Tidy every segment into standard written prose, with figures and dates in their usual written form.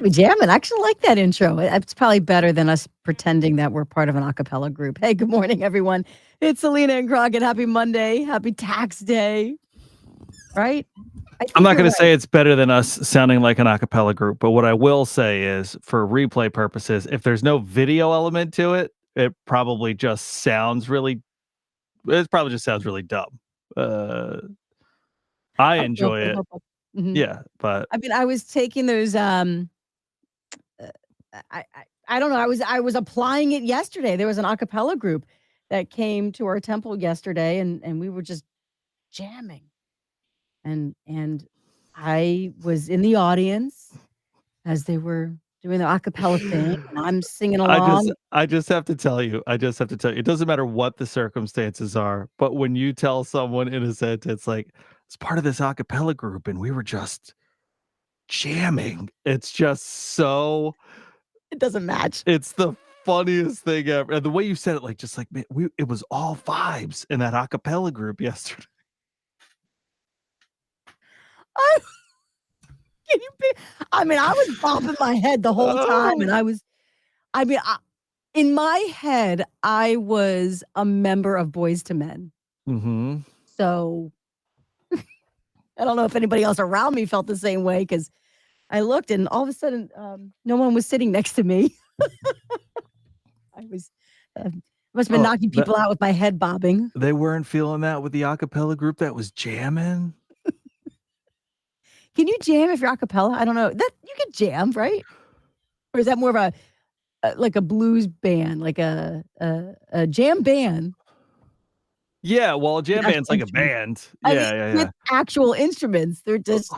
We jamming. I actually like that intro. It's probably better than us pretending that we're part of an a cappella group. Hey, good morning, everyone. It's Selena and Crockett. Happy Monday. Happy tax day. Right? I I'm think not you're going to right. say it's better than us sounding like an a cappella group, but what I will say is for replay purposes, if there's no video element to it, it probably just sounds really dumb. I enjoy Okay. it. Mhm. Yeah, but I mean, I was taking those. Uh, I don't know. I was applying it yesterday. There was an a cappella group that came to our temple yesterday, and we were just jamming. And I was in the audience as they were doing the a cappella thing, and I'm singing I just along. I just have to tell you, it doesn't matter what the circumstances are, but when you tell someone in a sentence like it's part of this a cappella group and we were just jamming, it's just so It doesn't match. it's the funniest thing ever. And the way you said it, like just like man, it was all vibes in that a cappella group yesterday. I can you be I mean, I was bobbing my head the whole time, and Oh. I mean, in my head, I was a member of Boys to Men. Mhm. So, I don't know if anybody else around me felt the same way because I looked and all of a sudden, no one was sitting next to me. I was, must have been Oh, knocking that people out with my head bobbing. they weren't feeling that with the a cappella group that was jamming? Can you jam if you're a cappella? I don't know. That you could jam, right? Or is that more of like a blues band, like a jam band Yeah, well, a with jam actual band's like a instruments? band. I mean, Yeah, yeah, with yeah. actual instruments, they're just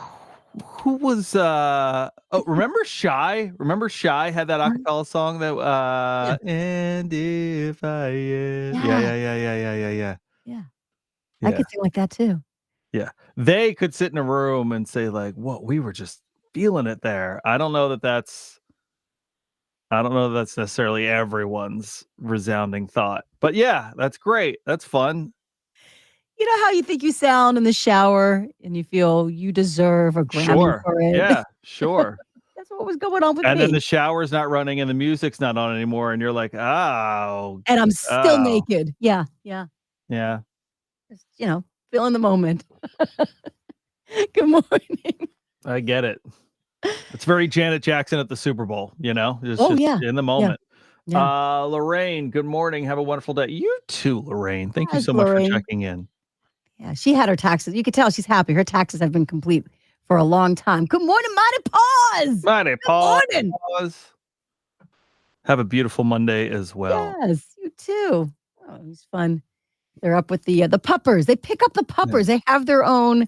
Who was, remember Shy? Remember Shy had that acapella song that, yeah, "And if I am" yeah, yeah, yeah, yeah, yeah, yeah, yeah, yeah. yeah. I Yeah, could sing like that too. yeah. They could sit in a room and say like, "Whoa, we were just feeling it there." I don't know that that's necessarily everyone's resounding thought. But yeah, that's great. That's fun. You know how you think you sound in the shower and you feel you deserve a Grammy Sure. for it? Yeah, sure. That's what was going on with And then me. the shower's not running and the music's not on anymore, and you're like, "Oh, And I'm still oh." naked. Yeah, yeah. Yeah, Just, feeling the moment. Good morning. I get it. It's very Janet Jackson at the Super Bowl, It's Oh, just yeah. in the Yeah, moment. yeah. Lorraine, good morning. Have a wonderful day. You too, Lorraine. Thank you Yes, so much for Lorraine. checking in. Yeah, she had her taxes. You could tell she's happy. Her taxes have been complete for a long time. Good morning, Mighty Paws. Mighty Good morning. pause. Have a beautiful Monday as well. Yes, you too. Oh, it was fun. They're up with the puppers. They pick up the Yeah, puppers. They have their own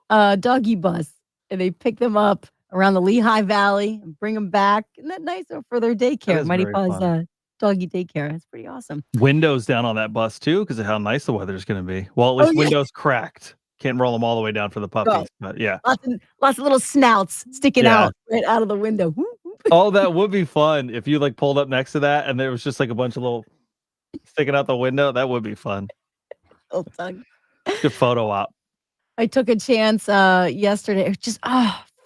doggy bus, and they pick them up around the Lehigh Valley and bring them back. Isn't that nice for their that daycare? is Mighty very Paws fun. doggy daycare. That's pretty awesome. Windows down on that bus too, because of how nice the weather is gonna be. Well, at Oh least yeah, windows cracked. Can't roll them all the way down for the go. puppies, but yeah. Lots of little snouts sticking Yeah. out right out of the window. Whoop, whoop. Oh, that would be fun if you, like, pulled up next to that and there was just, like, a bunch of little sticking out the window, that would be fun. Little tongue. Good photo op. I took a chance yesterday. It was just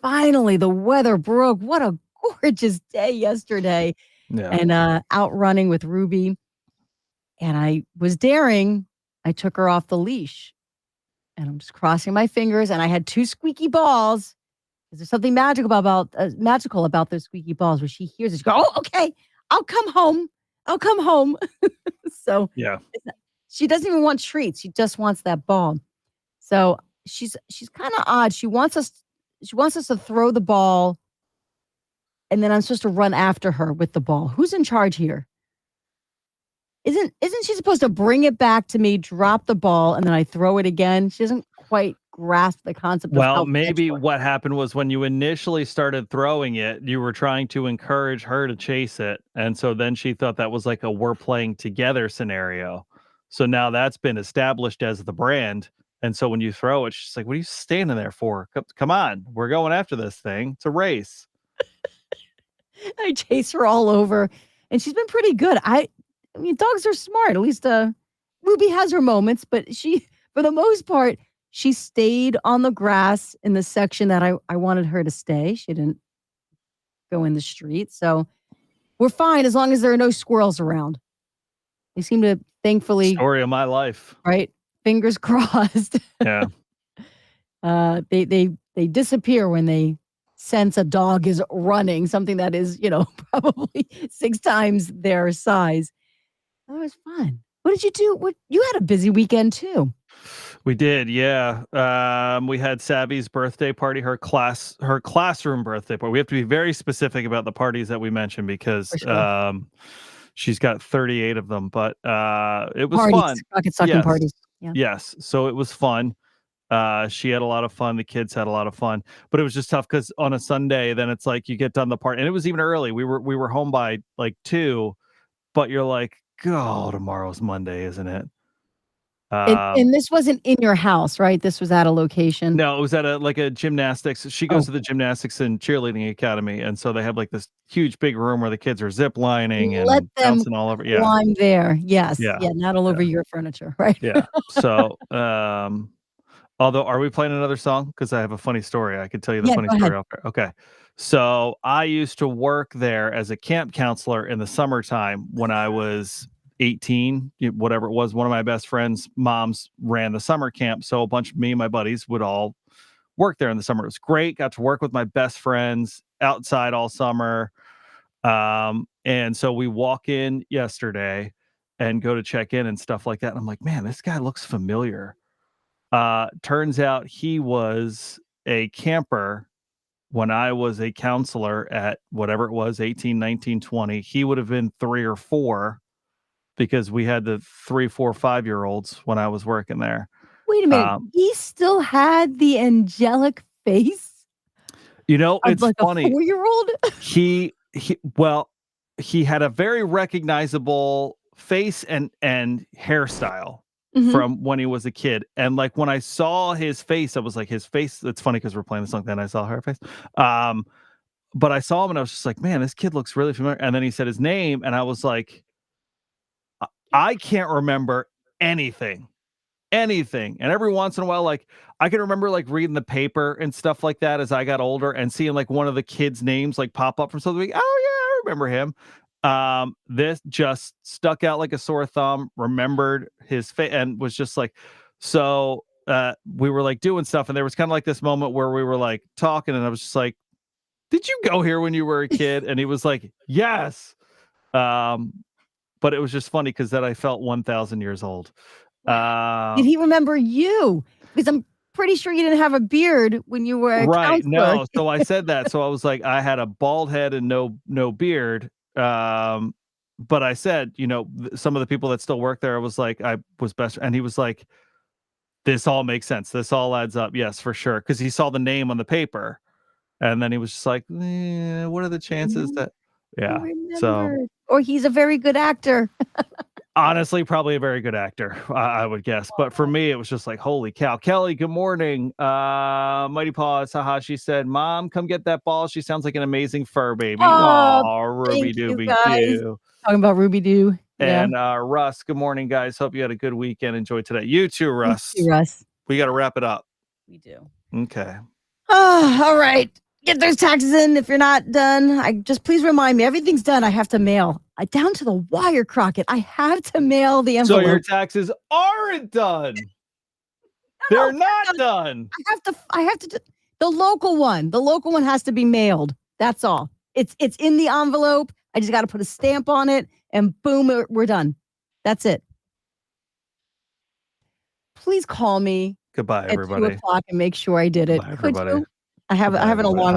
finally the weather broke. What a gorgeous day yesterday. Yeah. And out running with Ruby. And I was daring. I took her off the leash. And I'm just crossing my fingers. And I had two squeaky balls. There's something magical about those squeaky balls where she hears it. She goes, "Oh, okay. I'll come home. I'll come home." So Yeah. she doesn't even want treats. She just wants that ball. So she's kind of odd. She wants us to throw the ball, and then I'm supposed to run after her with the ball. Who's in charge here? Isn't she supposed to bring it back to me, drop the ball, and then I throw it again? She doesn't quite grasp the concept of Well, how catch maybe works. what happened was when you initially started throwing it, you were trying to encourage her to chase it, and so then she thought that was like a "we're playing together" scenario. So now that's been established as the brand, and so when you throw it, she's like, "What are you standing there for? Come on, we're going after this thing. It's a race." I chase her all over, and she's been pretty good. I mean, dogs are smart. At least Ruby has her moments, but she, for the most part, she stayed on the grass in the section that I wanted her to stay. She didn't go in the street. So we're fine as long as there are no squirrels around. They seem to thankfully, Story of my life. right? Fingers crossed. Yeah. They disappear when they sense a dog is running, something that is, probably 6 times their size. That was fun. What did you do? What you had a busy weekend too. We did, yeah. We had Sabby's birthday party, her classroom birthday party. We have to be very specific about the parties that we mention because For sure. she's got 38 of them, but it was fun. Parties, bucket sucking Yes. parties. Yeah. Yes. So it was fun. She had a lot of fun. The kids had a lot of fun, but it was just tough because on a Sunday, then it's like you get done the party, and it was even early. We were home by like 2, but you're like, "Oh, tomorrow's Monday, isn't it?" And this wasn't in your house, right? This was at a location? No, it was at a gymnastics. She goes Oh, to the gymnastics and cheerleading academy, and so they have like this huge big room where the kids are zip lining let and them bouncing all over. Yeah, climb there. Yes. yeah, Yeah, not all yeah, over your furniture, right? yeah. So, although, are we playing another song? Because I have a funny story. I could tell you the Yeah, funny go ahead. story after. Okay. So I used to work there as a camp counselor in the summertime when I was 18, whatever it was. One of my best friends' moms ran the summer camp. So a bunch of me and my buddies would all work there in the summer. It was great. Got to work with my best friends outside all summer. And so we walk in yesterday and go to check in and stuff like that. And I'm like, man, this guy looks familiar. Turns out he was a camper when I was a counselor at whatever it was, 18, 19, 20. He would have been 3 or 4 because we had the 3, 4, 5-year olds when I was working there. Wait a minute. Um, He still had the angelic face of it's like a funny. 4-year-old? Well, he had a very recognizable face and hairstyle Mhm. from when he was a kid. And like when I saw his face, I was like, his face. It's funny because we're playing the song, then I saw her face. Um, but I saw him and I was just like, man, this kid looks really familiar. And then he said his name, and I was like, I can't remember anything. Anything. And every once in a while, like I can remember like reading the paper and stuff like that as I got older and seeing like one of the kids' names like pop up from something. Like, oh yeah, I remember him. This just stuck out like a sore thumb, remembered his face and was just like, so we were like doing stuff, and there was kind of like this moment where we were like talking, and I was just like, did you go here when you were a kid? And he was like, yes. Um, but it was just funny because then I felt 1,000 years old. Wow. Did Uh, he remember you? Because I'm pretty sure you didn't have a beard when you were a right. counselor. No. So I said that. So I was like, I had a bald head and no beard. But I said, some of the people that still work there, I was like, I was best. And he was like, this all makes sense. This all adds up. Yes, for sure. Because he saw the name on the paper. And then he was just like, what are the chances Remem that, He yeah. So remembered. Or he's a very good actor. honestly, probably a very good actor, I would guess. But for me, it was just like, holy cow. Kelly, good morning. Mighty Paws, haha. She said, Mom, come get that ball. She sounds like an amazing fur baby. Oh, Oh, Ruby thank you, Dooby guys. Doo. Talking about Ruby Doo. Yeah. And Russ, good morning, guys. Hope you had a good weekend. Enjoy today. You too, You too, Russ. Russ. We got to wrap it up. We do. Okay. Oh, all right. Get those taxes in if you're not done. Please remind me. Everything's done. I have to mail. Down to the wire, Crockett. I have to mail the So your envelope. taxes aren't done. No, They're not done. I have to the local one. The local one has to be mailed. That's all. It's in the envelope. I just got to put a stamp on it and boom, we're done. That's it. Please call me Goodbye, at everybody. 2:00 and make sure I did it. Bye, Could everybody. you? I have Goodbye, an everybody. alarm